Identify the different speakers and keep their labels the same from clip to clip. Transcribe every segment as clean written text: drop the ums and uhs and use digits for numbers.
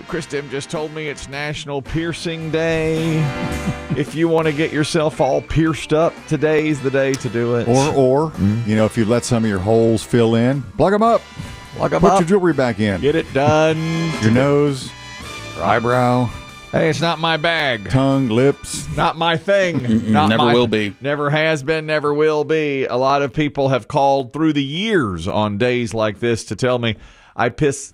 Speaker 1: Chris Demm just told me it's National Piercing Day. If you want to get yourself all pierced up, today's the day to do it.
Speaker 2: Or if you let some of your holes fill in, plug them up.
Speaker 1: Plug them
Speaker 2: Put
Speaker 1: up.
Speaker 2: your jewelry back in.
Speaker 1: Get it done.
Speaker 2: Your nose, your eyebrow,
Speaker 1: Hey, it's not my bag.
Speaker 2: tongue, lips.
Speaker 1: Not my thing.
Speaker 3: Never will be.
Speaker 1: Never has been, never will be. A lot of people have called through the years on days like this to tell me, I piss.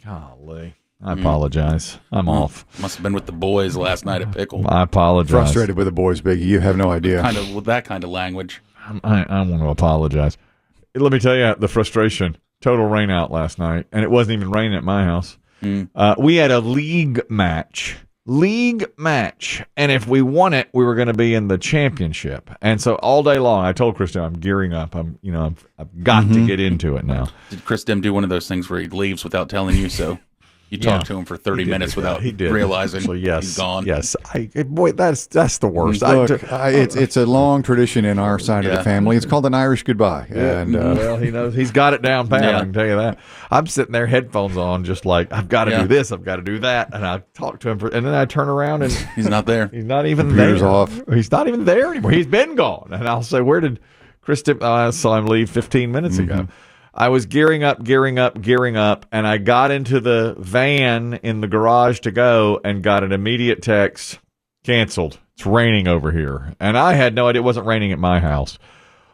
Speaker 1: Golly. I apologize. I'm off.
Speaker 3: Must have been with the boys last night at Pickle.
Speaker 1: I apologize.
Speaker 2: Frustrated with the boys, Biggie. You have no idea.
Speaker 3: With that kind of language.
Speaker 1: I want to apologize. Let me tell you the frustration. Total rain out last night, and it wasn't even raining at my house. We had a league match, and if we won it, we were going to be in the championship. And so all day long, I told Kristen, I'm gearing up. I've got to get into it now.
Speaker 3: Did Chris Demm do one of those things where he leaves without telling you so? You talk to him for 30 minutes without realizing he's gone.
Speaker 1: Yes, boy, that's the worst.
Speaker 2: Look, it's a long tradition in our side of the family. It's called an Irish goodbye. And
Speaker 1: well, he knows he's got it down pat.
Speaker 3: Yeah.
Speaker 1: I can tell you that. I'm sitting there, headphones on, just like I've got to do this, I've got to do that, and I talk to him, and then I turn around and
Speaker 3: He's not there.
Speaker 1: he's not even
Speaker 2: Computer's
Speaker 1: there.
Speaker 2: off.
Speaker 1: He's not even there anymore. He's been gone, and I'll say, "Where did Chris Demm?" I saw him leave 15 minutes ago. I was gearing up, and I got into the van in the garage to go and got an immediate text, canceled. It's raining over here. And I had no idea it wasn't raining at my house.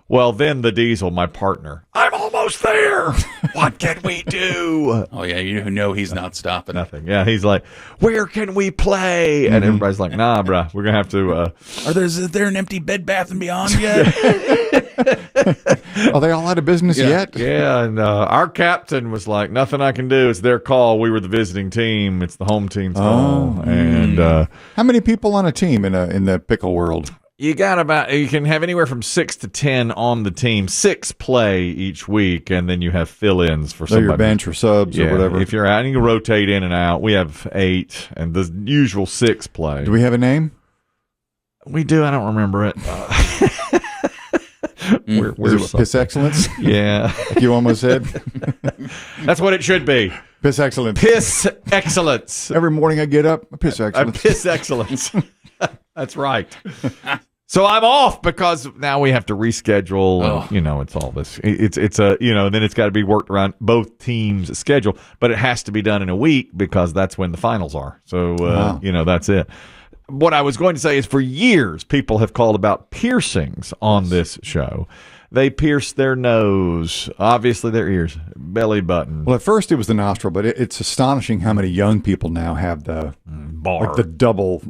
Speaker 1: Well, then the Diesel, my partner, I'm almost there. What can we do?
Speaker 3: Oh, yeah, you know he's not stopping.
Speaker 1: Nothing. Yeah, he's like, where can we play? And everybody's like, nah, bruh, we're going to have to.
Speaker 3: Is there an empty Bed Bath & Beyond yet?
Speaker 2: Are they all out of business yet?
Speaker 1: Yeah, and our captain was like, nothing I can do. It's their call. We were the visiting team. It's the home team's call. And
Speaker 2: How many people on a team in the pickle world?
Speaker 1: you can have anywhere from 6 to 10 on the team. 6 play each week, and then you have fill-ins for
Speaker 2: So
Speaker 1: somebody.
Speaker 2: your bench or subs or whatever.
Speaker 1: If you're out, you can rotate in and out. We have 8, and the usual 6 play.
Speaker 2: Do we have a name?
Speaker 1: We do. I don't remember it. We're
Speaker 2: Is it Piss Excellence?
Speaker 1: Yeah.
Speaker 2: Like you almost said?
Speaker 1: That's what it should be.
Speaker 2: Piss Excellence.
Speaker 1: Piss excellence.
Speaker 2: Every morning I get up, Piss Excellence.
Speaker 1: Piss excellence. That's right. So I'm off because now we have to reschedule. And, it's all this. It's then it's got to be worked around both teams' schedule, but it has to be done in a week because that's when the finals are. So, that's it. What I was going to say is for years, people have called about piercings on this show. They pierce their nose, obviously their ears, belly button.
Speaker 2: Well, at first it was the nostril, but it's astonishing how many young people now have the
Speaker 1: bar.
Speaker 2: like the double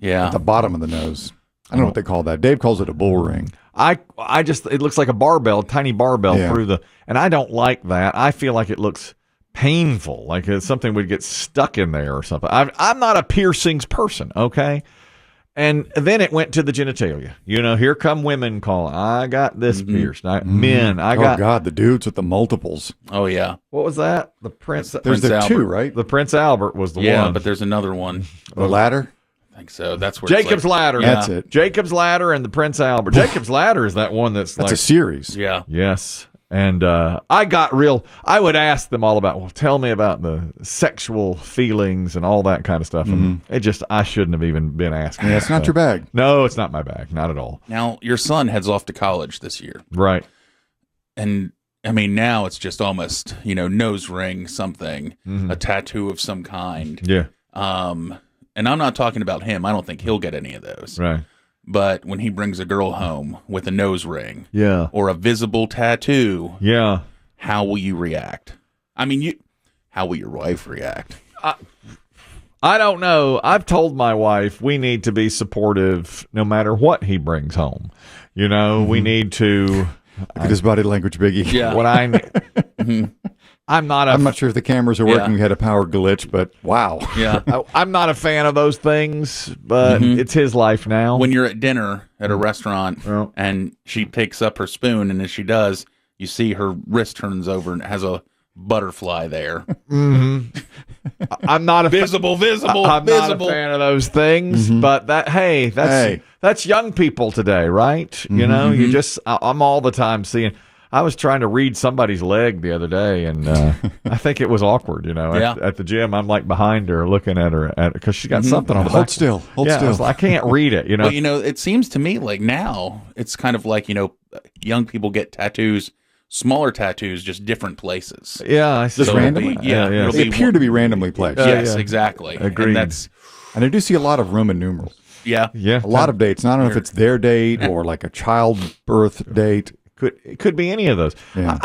Speaker 2: at the bottom of the nose. I don't know what they call that. Dave calls it a bull ring.
Speaker 1: I just, it looks like a barbell, tiny barbell through and I don't like that. I feel like it looks painful, like something would get stuck in there or something. I'm not a piercings person, okay? And then it went to the genitalia. Here come women calling. I got this pierced. Men.
Speaker 2: Oh, God, the dudes with the multiples.
Speaker 3: Oh, yeah.
Speaker 1: What was that? The Prince.
Speaker 2: There's the two, right?
Speaker 1: The Prince Albert was the one.
Speaker 3: Yeah, but there's another one.
Speaker 2: The ladder?
Speaker 3: I think so. That's where
Speaker 1: Jacob's Ladder.
Speaker 2: That's it.
Speaker 1: Jacob's Ladder and the Prince Albert. Jacob's Ladder is that one that's
Speaker 2: a series.
Speaker 3: Yeah.
Speaker 1: Yes. And I would ask them all about, tell me about the sexual feelings and all that kind of stuff. And I shouldn't have even been asking.
Speaker 2: Yeah, it's not your bag.
Speaker 1: No, it's not my bag. Not at all.
Speaker 3: Now, your son heads off to college this year.
Speaker 1: Right.
Speaker 3: And, I mean, now it's just almost, nose ring, something, a tattoo of some kind.
Speaker 1: Yeah.
Speaker 3: And I'm not talking about him. I don't think he'll get any of those.
Speaker 1: Right.
Speaker 3: But when he brings a girl home with a nose ring
Speaker 1: or
Speaker 3: a visible tattoo, how will you react? I mean, how will your wife react?
Speaker 1: I don't know. I've told my wife we need to be supportive no matter what he brings home. We need to.
Speaker 2: Look at his body language, Biggie.
Speaker 3: Yeah.
Speaker 1: What I'm not sure
Speaker 2: if the cameras are working. We had a power glitch, but wow.
Speaker 3: Yeah.
Speaker 1: I'm not a fan of those things, but it's his life now.
Speaker 3: When you're at dinner at a restaurant and she picks up her spoon, and as she does, you see her wrist turns over and it has a butterfly there.
Speaker 1: I'm not a
Speaker 3: visible.
Speaker 1: I'm not a fan of those things, but that's young people today, right? You just I'm all the time seeing. I was trying to read somebody's leg the other day, and I think it was awkward. At the gym, I'm like behind her, looking at her because she got something on the back.
Speaker 2: Hold still. Hold still.
Speaker 1: I can't read it.
Speaker 3: But it seems to me like now it's kind of like young people get tattoos, smaller tattoos, just different places.
Speaker 1: Yeah,
Speaker 2: just randomly. They appear to be randomly placed.
Speaker 3: Yes, exactly.
Speaker 2: Agreed. And I do see a lot of Roman numerals.
Speaker 3: Yeah.
Speaker 2: A lot of dates. And I don't know if it's their date or like a childbirth date.
Speaker 1: It could be any of those.
Speaker 2: Yeah.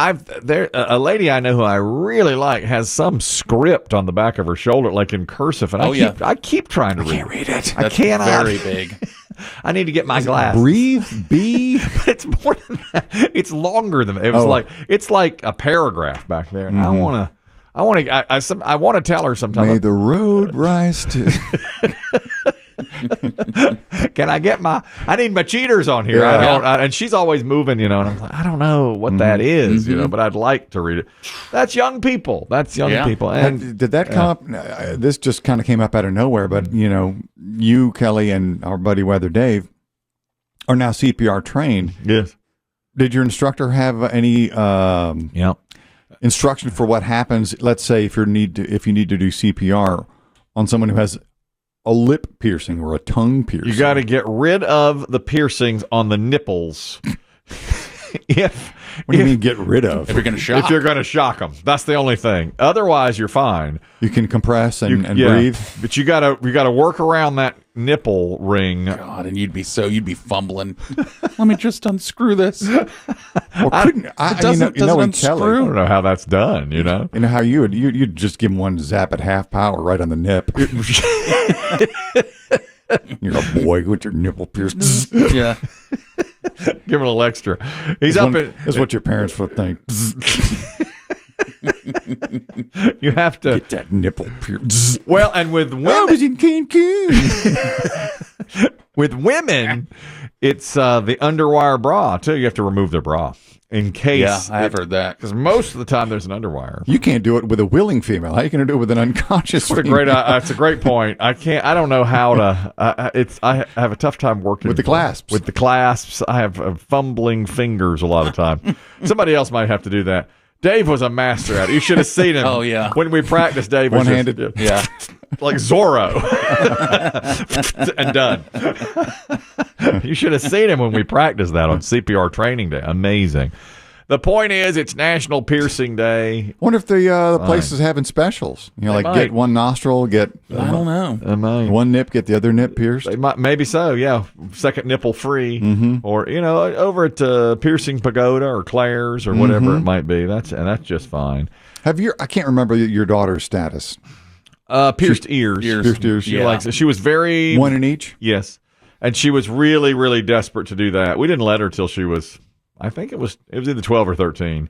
Speaker 1: A lady I know who I really like has some script on the back of her shoulder, like in cursive, and I keep trying to read it.
Speaker 2: I can't read it.
Speaker 1: I cannot.
Speaker 3: Very big.
Speaker 1: I need to get my glasses.
Speaker 2: Breathe, be.
Speaker 1: But it's more than that. It's longer than that. It's like a paragraph back there, and I want to tell her sometime.
Speaker 2: May the road rise to.
Speaker 1: Can I get I need my cheaters on here.
Speaker 2: Yeah.
Speaker 1: And she's always moving, and I'm like, I don't know what that is, but I'd like to read it. That's young people. People. And
Speaker 2: did that come up? This just kind of came up out of nowhere, but you, Kelly, and our buddy Weather Dave are now CPR trained.
Speaker 1: Yes.
Speaker 2: Did your instructor have any instruction for what happens? Let's say if you need to do CPR on someone who has a lip piercing or a tongue piercing.
Speaker 1: You got to get rid of the piercings on the nipples.
Speaker 2: What do you mean get rid of?
Speaker 3: If you're going to shock.
Speaker 1: If you're going to shock them, that's the only thing. Otherwise, you're fine.
Speaker 2: You can compress and breathe,
Speaker 1: but you got to work around that nipple ring.
Speaker 3: God, and you'd be fumbling. Let me just unscrew this.
Speaker 2: Well, couldn't I?
Speaker 3: Doesn't unscrew.
Speaker 1: I don't know how that's done. You know
Speaker 2: how you'd just give him one zap at half power right on the nip. You're a boy with your nipple pierced.
Speaker 3: Yeah.
Speaker 1: Give him a little extra.
Speaker 2: That's what your parents would think.
Speaker 1: You have to
Speaker 2: get that nipple pierced.
Speaker 1: Well, and with women,
Speaker 2: I was in Cancun.
Speaker 1: With women, it's the underwire bra too. You have to remove their bra in case.
Speaker 3: Yeah, I have heard that
Speaker 1: because most of the time there's an underwire.
Speaker 2: You can't do it with a willing female. How are you going to do it with an unconscious?
Speaker 1: Female? That's a great point. I can't. I don't know how to. I have a tough time working
Speaker 2: with the clasps.
Speaker 1: With the clasps, I have fumbling fingers a lot of time. Somebody else might have to do that. Dave was a master at it. You should have seen him.
Speaker 3: Oh, yeah.
Speaker 1: When we practiced, Dave was
Speaker 2: one-handed.
Speaker 1: Like Zorro. And done. You should have seen him when we practiced that on CPR training day. Amazing. The point is, it's National Piercing Day.
Speaker 2: I wonder if the place is having specials. Get one nostril, get
Speaker 3: I don't know.
Speaker 2: One nip, get the other nip pierced.
Speaker 1: Maybe so. Yeah, second nipple free, or over at Piercing Pagoda or Claire's or whatever it might be. That's just fine.
Speaker 2: I can't remember your daughter's status.
Speaker 1: Pierced ears.
Speaker 2: Pierced ears.
Speaker 1: She likes it. She was very
Speaker 2: one in each.
Speaker 1: Yes, and she was really, really desperate to do that. We didn't let her till she was. I think it was either 12 or 13.